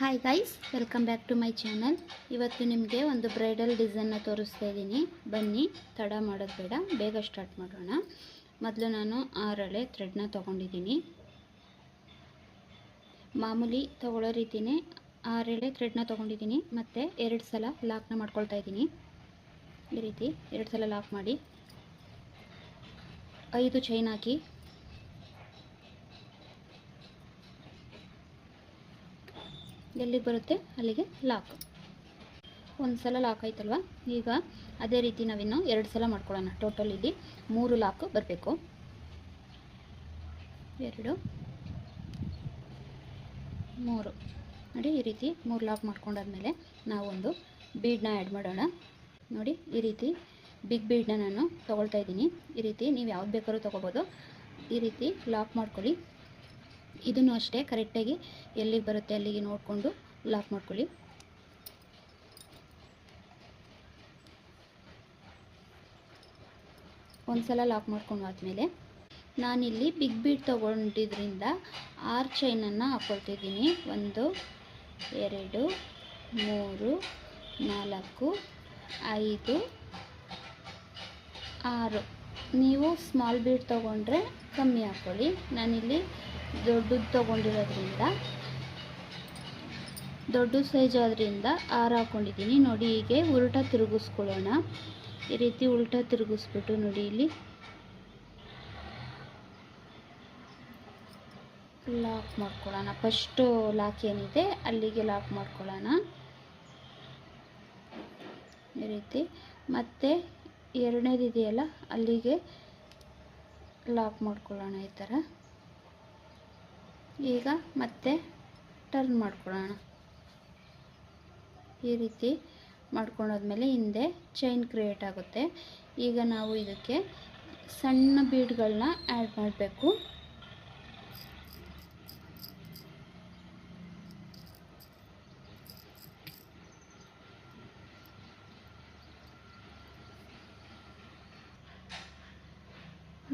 Hi guys, welcome back to my channel. ಇವತ್ತು ನಿಮಗೆ ಒಂದು ಬ್ರೈಡಲ್ ಡಿಸೈನ್ನ ತೋರಿಸ್ತಾ ಇದ್ದೀನಿ. ಬನ್ನಿ, ತಡ ಮಾಡೋದು ಬೇಡ, ಬೇಗ ಸ್ಟಾರ್ಟ್ ಮಾಡೋಣ. ಮೊದಲು ನಾನು 6 ಎಳೆ ಥ್ರೆಡ್ನ ತೊಗೊಂಡಿದ್ದೀನಿ. ಮಾಮೂಲಿ ತೊಗೊಳ್ಳೋ ರೀತಿಯೇ 6 ಎಳೆ ಥ್ರೆಡ್ನ ತೊಗೊಂಡಿದ್ದೀನಿ. ಮತ್ತು 2 ಸಲ ಲಾಕ್ನ ಮಾಡ್ಕೊಳ್ತಾ ಇದ್ದೀನಿ. ಈ ರೀತಿ 2 ಸಲ ಲಾಕ್ ಮಾಡಿ 5 ಚೈನ್ ಹಾಕಿ ಎಲ್ಲಿಗೆ ಬರುತ್ತೆ ಅಲ್ಲಿಗೆ ಲಾಕ್. ಒಂದು ಸಲ ಲಾಕ್ ಆಯ್ತಲ್ವ, ಈಗ ಅದೇ ರೀತಿ ನಾವಿನ್ನು 2 ಸಲ ಮಾಡ್ಕೊಳ್ಳೋಣ. ಟೋಟಲ್ ಇಲ್ಲಿ 3 ಲಾಕ್ ಬರಬೇಕು. 2 3 ನೋಡಿ, ಈ ರೀತಿ 3 ಲಾಕ್ ಮಾಡ್ಕೊಂಡಾದ್ಮೇಲೆ ನಾವೊಂದು ಬೀಡನ್ನ ಆ್ಯಡ್ ಮಾಡೋಣ. ನೋಡಿ, ಈ ರೀತಿ ಬಿಗ್ ಬೀಡನ್ನ ನಾನು ತೊಗೊಳ್ತಾ ಇದ್ದೀನಿ. ಈ ರೀತಿ ನೀವು ಯಾವ್ದು ಬೇಕಾದ್ರೂ ತೊಗೋಬೋದು. ಈ ರೀತಿ ಲಾಕ್ ಮಾಡ್ಕೊಳ್ಳಿ. ಇದನ್ನು ಅಷ್ಟೇ ಕರೆಕ್ಟಾಗಿ ಎಲ್ಲಿಗೆ ಬರುತ್ತೆ ಅಲ್ಲಿಗೆ ನೋಡಿಕೊಂಡು ಲಾಕ್ ಮಾಡ್ಕೊಳ್ಳಿ. ಒಂದು ಸಲ ಲಾಕ್ ಮಾಡ್ಕೊಂಡು ಆದಮೇಲೆ ನಾನಿಲ್ಲಿ ಬಿಗ್ ಬೀಡ್ ತೊಗೊಂಡಿದ್ರಿಂದ 6 ಚೈನನ್ನು ಹಾಕ್ಕೊಳ್ತಿದ್ದೀನಿ. 1 2 3 4 5 6. ನೀವು ಸ್ಮಾಲ್ ಬೀಡ್ ತೊಗೊಂಡ್ರೆ ಕಮ್ಮಿ ಹಾಕ್ಕೊಳ್ಳಿ. ನಾನಿಲ್ಲಿ ದೊಡ್ಡದು ತೊಗೊಂಡಿರೋದ್ರಿಂದ, ದೊಡ್ಡ ಸೈಜ್ ಆದ್ರಿಂದ 6 ಹಾಕ್ಕೊಂಡಿದ್ದೀನಿ. ನೋಡಿ, ಹೀಗೆ ಉಲ್ಟಾ ತಿರುಗಿಸ್ಕೊಳ್ಳೋಣ. ಈ ರೀತಿ ಉಲ್ಟಾ ತಿರುಗಿಸ್ಬಿಟ್ಟು ನೋಡಿ, ಇಲ್ಲಿ ಲಾಕ್ ಮಾಡ್ಕೊಳ್ಳೋಣ. ಫಸ್ಟು ಲಾಕ್ ಏನಿದೆ ಅಲ್ಲಿಗೆ ಲಾಕ್ ಮಾಡ್ಕೊಳ್ಳೋಣ. ಈ ರೀತಿ ಮತ್ತೆ ಎರಡನೇದಿದೆಯಲ್ಲ ಅಲ್ಲಿಗೆ ಲಾಕ್ ಮಾಡ್ಕೊಳ್ಳೋಣ. ಈ ಥರ ಈಗ ಮತ್ತೆ ಟರ್ನ್ ಮಾಡ್ಕೊಳ್ಳೋಣ. ಈ ರೀತಿ ಮಾಡ್ಕೊಂಡಾದ್ಮೇಲೆ ಹಿಂದೆ ಚೈನ್ ಕ್ರಿಯೇಟ್ ಆಗುತ್ತೆ. ಈಗ ನಾವು ಇದಕ್ಕೆ ಸಣ್ಣ ಬೀಡ್ಗಳನ್ನ ಆ್ಯಡ್ ಮಾಡಬೇಕು.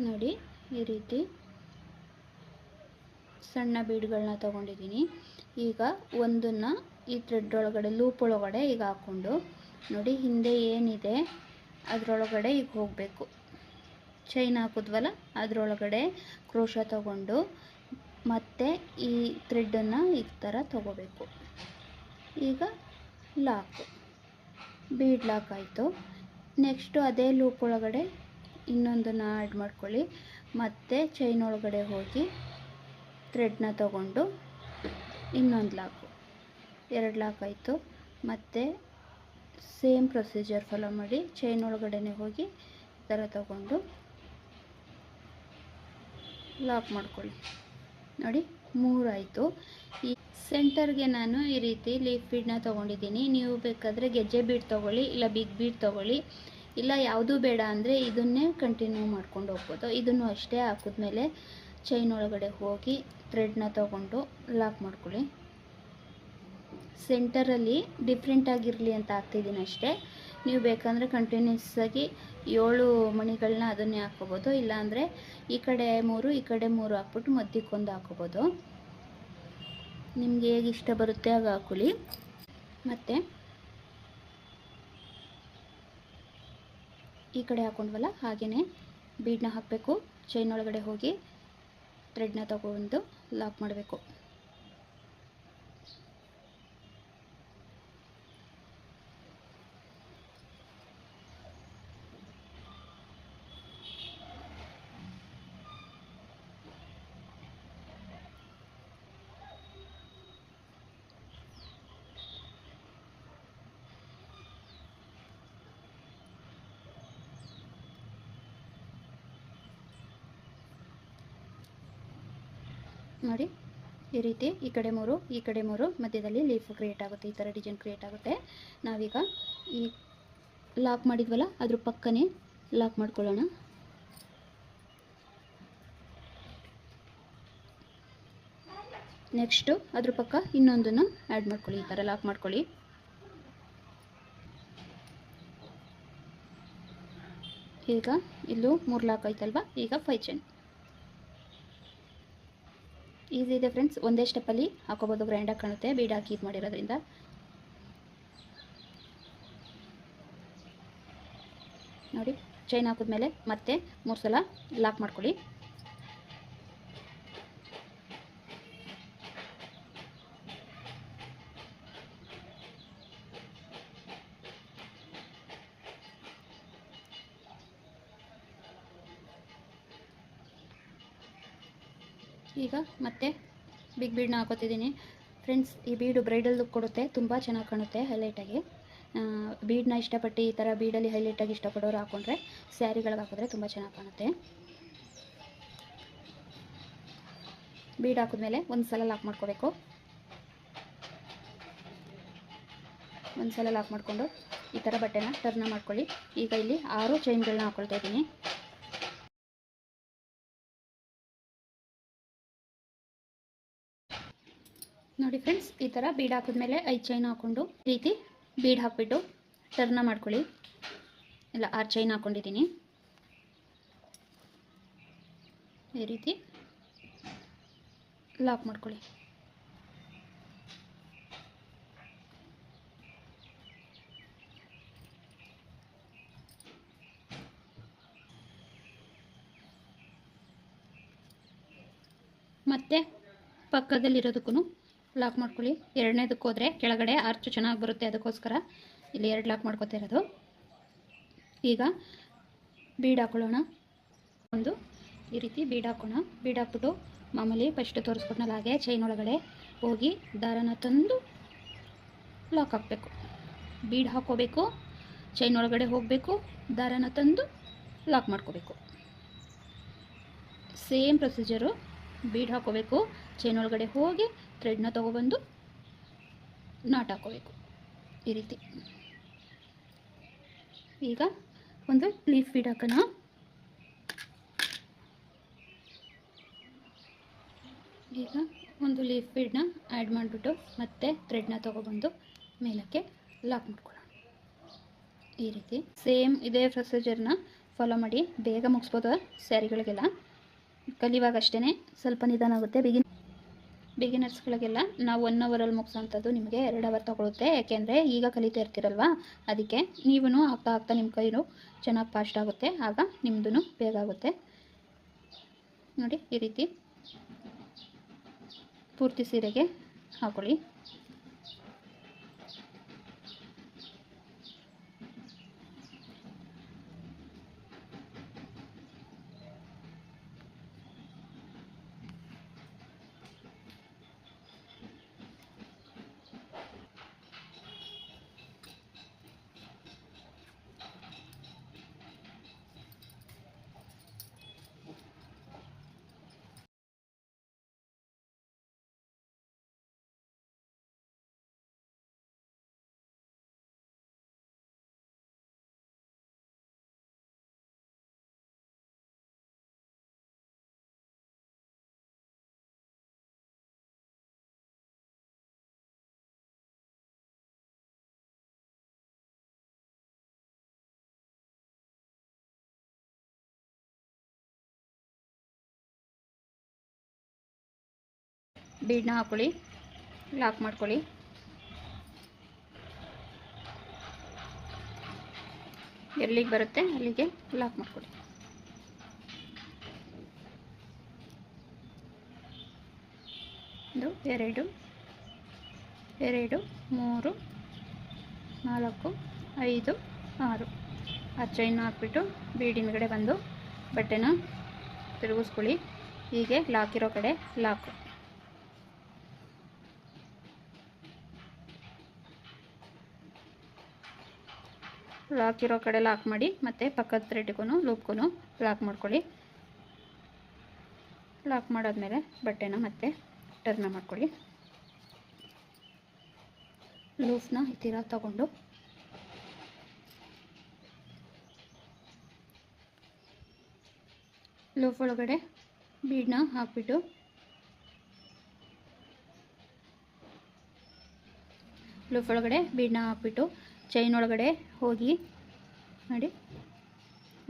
ನೋಡಿ, ಈ ರೀತಿ ಸಣ್ಣ ಬೀಡ್ಗಳನ್ನ ತೊಗೊಂಡಿದ್ದೀನಿ. ಈಗ ಒಂದನ್ನು ಈ ಥ್ರೆಡ್ ಒಳಗಡೆ, ಲೂಪ್ ಒಳಗಡೆ ಈಗ ಹಾಕ್ಕೊಂಡು ನೋಡಿ, ಹಿಂದೆ ಏನಿದೆ ಅದರೊಳಗಡೆ ಈಗ ಹೋಗಬೇಕು. ಚೈನ್ ಹಾಕಿದ್ವಲ್ಲ ಅದರೊಳಗಡೆ ಕ್ರೋಶ ತಗೊಂಡು ಮತ್ತೆ ಈ ಥ್ರೆಡ್ಡನ್ನು ಈ ಥರ ತಗೋಬೇಕು. ಈಗ ಲಾಕ್, ಬೀಡ್ ಲಾಕ್ ಆಯಿತು. ನೆಕ್ಸ್ಟು ಅದೇ ಲೂಪ್ ಒಳಗಡೆ ಇನ್ನೊಂದನ್ನು ಆ್ಯಡ್ ಮಾಡ್ಕೊಳ್ಳಿ. ಮತ್ತೆ ಚೈನ್ ಒಳಗಡೆ ಹೋಗಿ ಥ್ರೆಡ್ನ ತಗೊಂಡು ಇನ್ನೊಂದು ಲಾಕು, 2 ಲಾಕ್ ಆಯಿತು. ಮತ್ತು ಸೇಮ್ ಪ್ರೊಸೀಜರ್ ಫಾಲೋ ಮಾಡಿ ಚೈನ್ ಒಳಗಡೆ ಹೋಗಿ ಈ ಥರ ತಗೊಂಡು ಲಾಕ್ ಮಾಡ್ಕೊಳ್ಳಿ. ನೋಡಿ, 3 ಆಯಿತು. ಈ ಸೆಂಟರ್ಗೆ ನಾನು ಈ ರೀತಿ ಲೀಫ್ ಬೀಡನ್ನ ತೊಗೊಂಡಿದ್ದೀನಿ. ನೀವು ಬೇಕಾದರೆ ಗೆಜ್ಜೆ ಬೀಡ್ ತೊಗೊಳ್ಳಿ, ಇಲ್ಲ ಬಿಗ್ ಬೀಡ್ ತೊಗೊಳ್ಳಿ, ಇಲ್ಲ ಯಾವುದೂ ಬೇಡ ಅಂದರೆ ಇದನ್ನೇ ಕಂಟಿನ್ಯೂ ಮಾಡ್ಕೊಂಡು ಹೋಗ್ಬೋದು. ಇದನ್ನು ಅಷ್ಟೇ ಹಾಕಿದ್ಮೇಲೆ ಚೈನ್ ಒಳಗಡೆ ಹೋಗಿ ಥ್ರೆಡ್ನ ತೊಗೊಂಡು ಲಾಕ್ ಮಾಡ್ಕೊಳ್ಳಿ. ಸೆಂಟರಲ್ಲಿ ಡಿಫ್ರೆಂಟ್ ಆಗಿರಲಿ ಅಂತ ಹಾಕ್ತಿದ್ದೀನಿ ಅಷ್ಟೇ. ನೀವು ಬೇಕಂದರೆ ಕಂಟಿನ್ಯೂಸ್ ಆಗಿ 7 ಮಣಿಗಳನ್ನ ಅದನ್ನೇ ಹಾಕ್ಕೋಬೋದು. ಇಲ್ಲಾಂದರೆ ಈ ಕಡೆ 3 ಈ ಕಡೆ 3 ಹಾಕ್ಬಿಟ್ಟು ಮಧ್ಯಕ್ಕೊಂದು ಹಾಕ್ಕೋಬೋದು. ನಿಮಗೆ ಹೇಗೆ ಇಷ್ಟ ಬರುತ್ತೆ ಆಗ ಹಾಕೊಳ್ಳಿ. ಮತ್ತು ಈ ಕಡೆ ಹಾಕ್ಕೊಂಡ್ವಲ್ಲ ಹಾಗೆಯೇ ಬೀಡನ್ನ ಹಾಕಬೇಕು. ಚೈನ್ ಒಳಗಡೆ ಹೋಗಿ ಥ್ರೆಡ್ನ ತಗೊಂಡು ಲಾಕ್ ಮಾಡಬೇಕು. ನೋಡಿ, ಈ ರೀತಿ ಈ ಕಡೆ 3 ಈ ಕಡೆ 3 ಮಧ್ಯದಲ್ಲಿ ಲೀಫ್ ಕ್ರಿಯೇಟ್ ಆಗುತ್ತೆ. ಈ ಥರ ಡಿಸೈನ್ ಕ್ರಿಯೇಟ್ ಆಗುತ್ತೆ. ನಾವೀಗ ಈ ಲಾಕ್ ಮಾಡಿದ್ವಲ್ಲ ಅದ್ರ ಪಕ್ಕನೇ ಲಾಕ್ ಮಾಡ್ಕೊಳ್ಳೋಣ. ನೆಕ್ಸ್ಟು ಅದ್ರ ಪಕ್ಕ ಇನ್ನೊಂದನ್ನು ಆ್ಯಡ್ ಮಾಡ್ಕೊಳ್ಳಿ. ಈ ಥರ ಲಾಕ್ ಮಾಡ್ಕೊಳ್ಳಿ. ಈಗ ಇಲ್ಲೂ 3 ಲಾಕ್ ಆಯ್ತಲ್ವ. ಈಗ 5 ಚೈನ್ ಈಸಿ ಇದೆ ಫ್ರೆಂಡ್ಸ್, ಒಂದೇ ಸ್ಟೆಪ್ಪಲ್ಲಿ ಹಾಕೋಬೋದು, ಗ್ರ್ಯಾಂಡಾಗಿ ಕಾಣುತ್ತೆ ಬೀಡ್ ಹಾಕಿ ಇದು ಮಾಡಿರೋದ್ರಿಂದ. ನೋಡಿ, ಚೈನ್ ಹಾಕಿದ್ಮೇಲೆ ಮತ್ತೆ 3 ಸಲ ಲಾಕ್ ಮಾಡ್ಕೊಳ್ಳಿ. ಈಗ ಮತ್ತೆ ಬಿಗ್ ಬೀಡನ್ನ ಹಾಕೋತಿದ್ದೀನಿ ಫ್ರೆಂಡ್ಸ್. ಈ ಬೀಡು ಬ್ರೈಡಲ್ ಲುಕ್ ಕೊಡುತ್ತೆ, ತುಂಬ ಚೆನ್ನಾಗಿ ಕಾಣುತ್ತೆ ಹೈಲೈಟಾಗಿ. ಬೀಡನ್ನ ಇಷ್ಟಪಟ್ಟು ಈ ಥರ ಬೀಡಲ್ಲಿ ಹೈಲೈಟಾಗಿ ಇಷ್ಟಪಡೋರು ಹಾಕ್ಕೊಂಡ್ರೆ ಸ್ಯಾರಿಗಳಿಗೆ ಹಾಕಿದ್ರೆ ತುಂಬ ಚೆನ್ನಾಗಿ ಕಾಣುತ್ತೆ. ಬೀಡ್ ಹಾಕಿದ್ಮೇಲೆ ಒಂದು ಸಲ ಲಾಕ್ ಮಾಡ್ಕೋಬೇಕು. ಒಂದು ಸಲ ಲಾಕ್ ಮಾಡಿಕೊಂಡು ಈ ಥರ ಬಟ್ಟೆನ ಟರ್ನ್ ಮಾಡ್ಕೊಳ್ಳಿ. ಈಗ ಇಲ್ಲಿ 6 ಚೈನ್ಗಳನ್ನ ಹಾಕ್ಕೊಳ್ತಾ ಇದ್ದೀನಿ. ನೋಡಿ ಫ್ರೆಂಡ್ಸ್, ಈ ಥರ ಬೀಡ್ ಹಾಕಿದ್ಮೇಲೆ 5 ಚೈನ್ ಹಾಕ್ಕೊಂಡು ಈ ರೀತಿ ಬೀಡ್ ಹಾಕ್ಬಿಟ್ಟು ಟರ್ನ ಮಾಡ್ಕೊಳ್ಳಿ. ಇಲ್ಲ 6 ಚೈನ್ ಹಾಕ್ಕೊಂಡಿದ್ದೀನಿ. ಈ ರೀತಿ ಲಾಕ್ ಮಾಡ್ಕೊಳ್ಳಿ. ಮತ್ತೆ ಪಕ್ಕದಲ್ಲಿರೋದಕ್ಕೂ ಲಾಕ್ ಮಾಡ್ಕೊಳ್ಳಿ. ಎರಡನೇದಕ್ಕೆ ಹೋದರೆ ಕೆಳಗಡೆ ಆರ್ಚು ಚೆನ್ನಾಗಿ ಬರುತ್ತೆ, ಅದಕ್ಕೋಸ್ಕರ ಇಲ್ಲಿ 2 ಲಾಕ್ ಮಾಡ್ಕೊತಾ ಇರೋದು. ಈಗ ಬೀಡ್ ಹಾಕೊಳ್ಳೋಣ. ಒಂದು ಈ ರೀತಿ ಬೀಡ್ ಹಾಕೋಣ. ಬೀಡ್ ಹಾಕ್ಬಿಟ್ಟು ಮಾಮೂಲಿ ಫಸ್ಟ್ ತೋರಿಸ್ಕೊಟ್ನಲ್ಲ ಹಾಗೆ ಚೈನ್ ಒಳಗಡೆ ಹೋಗಿ ದಾರನ ತಂದು ಲಾಕ್ ಹಾಕಬೇಕು. ಬೀಡ್ ಹಾಕೋಬೇಕು, ಚೈನ್ ಒಳಗಡೆ ಹೋಗಬೇಕು, ದಾರನ ತಂದು ಲಾಕ್ ಮಾಡ್ಕೋಬೇಕು. Same procedure. ಬೀಡ್ ಹಾಕೋಬೇಕು, ಚೈನ್ ಒಳಗಡೆ ಹೋಗಿ ಥ್ರೆಡ್ನ ತೊಗೊಬಂದು ನಾಟ್ ಹಾಕೋಬೇಕು ಈ ರೀತಿ. ಈಗ ಒಂದು ಲೀಫ್ ಬೀಡ್ ಹಾಕೋಣ. ಈಗ ಒಂದು ಲೀಫ್ ಬೀಡನ್ನ ಆ್ಯಡ್ ಮಾಡಿಬಿಟ್ಟು ಮತ್ತೆ ಥ್ರೆಡ್ನ ತೊಗೊಬಂದು ಮೇಲಕ್ಕೆ ಲಾಕ್ ಮಾಡ್ಕೊಳ್ಳೋಣ. ಈ ರೀತಿ ಸೇಮ್ ಇದೇ ಪ್ರೊಸೀಜರ್ನ ಫಾಲೋ ಮಾಡಿ ಬೇಗ ಮುಗಿಸ್ಬೋದು. ಸ್ಯಾರಿಗಳಿಗೆಲ್ಲ ಕಲಿಯುವಾಗ ಅಷ್ಟೇ ಸ್ವಲ್ಪ ನಿಧಾನ ಆಗುತ್ತೆ. ಬಿಗಿನರ್ಸ್ಗಳಿಗೆಲ್ಲ ನಾವು 1 ಅವರಲ್ಲಿ ಮುಗಿಸೋಂಥದ್ದು ನಿಮಗೆ 2 ಅವರ್ ತೊಗೊಳುತ್ತೆ. ಯಾಕೆಂದರೆ ಈಗ ಕಲಿತಾ ಇರ್ತೀರಲ್ವ, ಅದಕ್ಕೆ ನೀವೂ ಆಗ್ತಾ ಆಗ್ತಾ ನಿಮ್ಮ ಕೈನೂ ಚೆನ್ನಾಗಿ ಫಾಸ್ಟ್ ಆಗುತ್ತೆ, ಆಗ ನಿಮ್ಮದು ಬೇಗ ಆಗುತ್ತೆ. ನೋಡಿ, ಈ ರೀತಿ ಪೂರ್ತಿ ಸೀರೆಗೆ ಹಾಕೊಳ್ಳಿ. ಬೀಡನ್ನ ಹಾಕೊಳ್ಳಿ, ಲಾಕ್ ಮಾಡ್ಕೊಳ್ಳಿ. ಎಲ್ಲಿಗೆ ಬರುತ್ತೆ ಅಲ್ಲಿಗೆ ಲಾಕ್ ಮಾಡ್ಕೊಳ್ಳಿ. ಒಂದು 2 2 3 4 5 6 ಆ ಚೈನ್ ಹಾಕ್ಬಿಟ್ಟು ಬೀಡ್ ಹಿಂದ್ಗಡೆ ಬಂದು ಬಟ್ಟೆನ ತಿರುಗಿಸ್ಕೊಳ್ಳಿ. ಹೀಗೆ ಲಾಕ್ ಇರೋ ಕಡೆ ಲಾಕ್. ಲಾಕ್ ಇರೋ ಕಡೆ ಲಾಕ್ ಮಾಡಿ ಮತ್ತೆ ಪಕ್ಕದ ಥ್ರೆಡ್ಗೂ ಲೂಪ್ಗೂ ಲಾಕ್ ಮಾಡ್ಕೊಳ್ಳಿ. ಲಾಕ್ ಮಾಡಾದ್ಮೇಲೆ ಬಟ್ಟೆನ ಮತ್ತೆ ಟರ್ನ್ ಮಾಡ್ಕೊಳ್ಳಿ. ಲೂಪ್ನ ಈ ಥರ ತಗೊಂಡು ಲೂಪ್ ಒಳಗಡೆ ಬೀಡನ್ನ ಹಾಕ್ಬಿಟ್ಟು ಚೈನ್ ಒಳಗಡೆ ಹೋಗಿ ನೋಡಿ,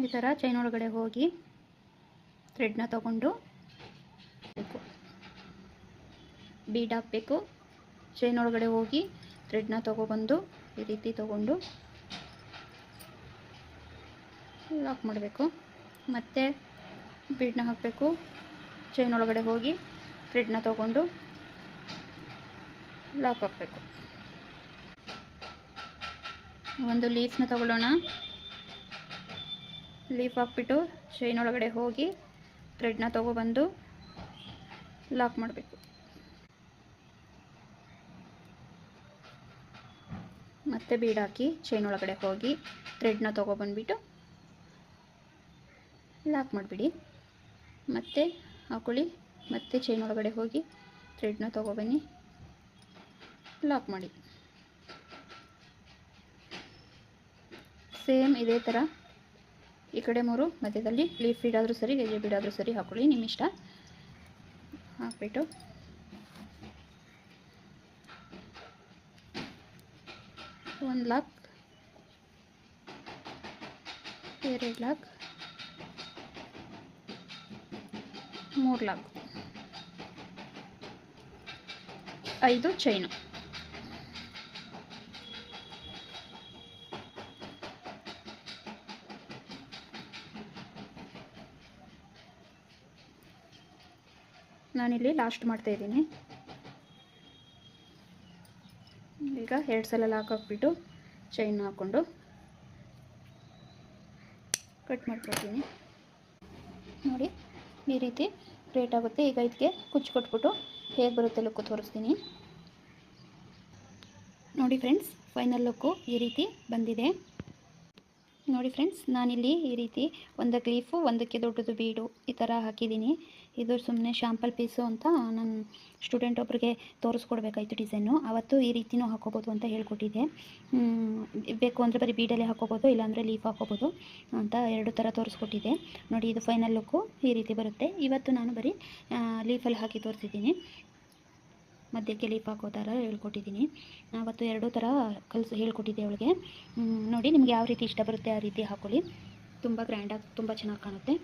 ಈ ಥರ ಚೈನ್ ಒಳಗಡೆ ಹೋಗಿ ಥ್ರೆಡ್ನ ತಗೊಂಡು ಬೀಡ್ ಹಾಕಬೇಕು. ಚೈನ್ ಒಳಗಡೆ ಹೋಗಿ ಥ್ರೆಡ್ನ ತೊಗೊಬಂದು ಈ ರೀತಿ ತೊಗೊಂಡು ಲಾಕ್ ಮಾಡಬೇಕು. ಮತ್ತು ಬೀಡನ್ನ ಹಾಕಬೇಕು. ಚೈನ್ ಒಳಗಡೆ ಹೋಗಿ ಥ್ರೆಡ್ನ ತೊಗೊಂಡು ಲಾಕ್ ಹಾಕಬೇಕು. ಒಂದು ಲೀಫ್ನ ತಗೊಳ್ಳೋಣ. ಲೀಫ್ ಹಾಕ್ಬಿಟ್ಟು ಚೈನ್ ಒಳಗಡೆ ಹೋಗಿ ಥ್ರೆಡ್ನ ತೊಗೊಬಂದು ಲಾಕ್ ಮಾಡಬೇಕು. ಮತ್ತೆ ಬೀಡ್ ಹಾಕಿ ಚೈನ್ ಒಳಗಡೆ ಹೋಗಿ ಥ್ರೆಡ್ನ ತೊಗೊಬಂದ್ಬಿಟ್ಟು ಲಾಕ್ ಮಾಡಿಬಿಡಿ. ಮತ್ತೆ ಹಾಕೊಳ್ಳಿ. ಮತ್ತೆ ಚೈನ್ ಒಳಗಡೆ ಹೋಗಿ ಥ್ರೆಡ್ನ ತೊಗೊಬನ್ನಿ, ಲಾಕ್ ಮಾಡಿ. ಸೇಮ್ ಇದೇ ಥರ ಈ ಕಡೆ 3 ಮಧ್ಯದಲ್ಲಿ ಲೀಫ್ ಬೀಡಾದರೂ ಸರಿ, ಗೆಜ್ಜೆ ಬೀಡಾದರೂ ಸರಿ ಹಾಕೊಳ್ಳಿ, ನಿಮ್ಮ ಇಷ್ಟ. ಹಾಕ್ಬಿಟ್ಟು ಒಂದು ಲಾಕ್, 2 ಲಾಕ್, 3 ಲಾಕ್, 5 ಚೈನು. ನಾನಿಲ್ಲಿ ಲಾಸ್ಟ್ ಮಾಡ್ತಾ ಇದ್ದೀನಿ. ಈಗ 2 ಸಲ ಲಾಕ್ ಹಾಕ್ಬಿಟ್ಟು ಚೈನ್ ಹಾಕ್ಕೊಂಡು ಕಟ್ ಮಾಡ್ಕೊಳ್ತೀನಿ. ನೋಡಿ ಈ ರೀತಿ ಕ್ರಿಯೇಟ್ ಆಗುತ್ತೆ. ಈಗ ಇದಕ್ಕೆ ಕುಚ್ಚು ಕೊಟ್ಬಿಟ್ಟು ಹೇಗೆ ಬರುತ್ತೆ ಲುಕ್ಕು ತೋರಿಸ್ತೀನಿ. ನೋಡಿ ಫ್ರೆಂಡ್ಸ್, ಫೈನಲ್ ಲುಕ್ಕು ಈ ರೀತಿ ಬಂದಿದೆ. ನೋಡಿ ಫ್ರೆಂಡ್ಸ್, ನಾನಿಲ್ಲಿ ಈ ರೀತಿ ಒಂದಕ್ಕೆ ಲೀಫು, ಒಂದಕ್ಕೆ ದೊಡ್ಡದು ಬೀಡು ಈ ಥರ ಹಾಕಿದ್ದೀನಿ. ಇದು ಸುಮ್ಮನೆ ಶಾಂಪಲ್ ಪೀಸು ಅಂತ ನನ್ನ ಸ್ಟೂಡೆಂಟ್ ಒಬ್ಬರಿಗೆ ತೋರಿಸ್ಕೊಡ್ಬೇಕಾಯ್ತು ಡಿಸೈನು. ಅವತ್ತು ಈ ರೀತಿನೂ ಹಾಕೋಬೋದು ಅಂತ ಹೇಳ್ಕೊಟ್ಟಿದ್ದೆ. ಬೇಕು ಅಂದರೆ ಬರೀ ಬೀಡಲ್ಲೇ ಹಾಕೋಬೋದು, ಇಲ್ಲಾಂದರೆ ಲೀಫ್ ಹಾಕೋಬೋದು ಅಂತ 2 ಥರ ತೋರಿಸ್ಕೊಟ್ಟಿದ್ದೆ. ನೋಡಿ ಇದು ಫೈನಲ್ ಲುಕ್ಕು ಈ ರೀತಿ ಬರುತ್ತೆ. ಇವತ್ತು ನಾನು ಬರೀ ಲೀಫಲ್ಲಿ ಹಾಕಿ ತೋರಿಸಿದ್ದೀನಿ, ಮಧ್ಯಕ್ಕೆ ಲೀಫ್ ಹಾಕೋ ಥರ ಹೇಳ್ಕೊಟ್ಟಿದ್ದೀನಿ. ಅವತ್ತು 2 ಥರ ಹೇಳ್ಕೊಟ್ಟಿದ್ದೆ ಅವಳಿಗೆ. ನೋಡಿ ನಿಮ್ಗೆ ಯಾವ ರೀತಿ ಇಷ್ಟ ಬರುತ್ತೆ ಆ ರೀತಿ ಹಾಕೊಳ್ಳಿ. ತುಂಬ ಗ್ರ್ಯಾಂಡಾಗಿ ತುಂಬ ಚೆನ್ನಾಗಿ ಕಾಣುತ್ತೆ.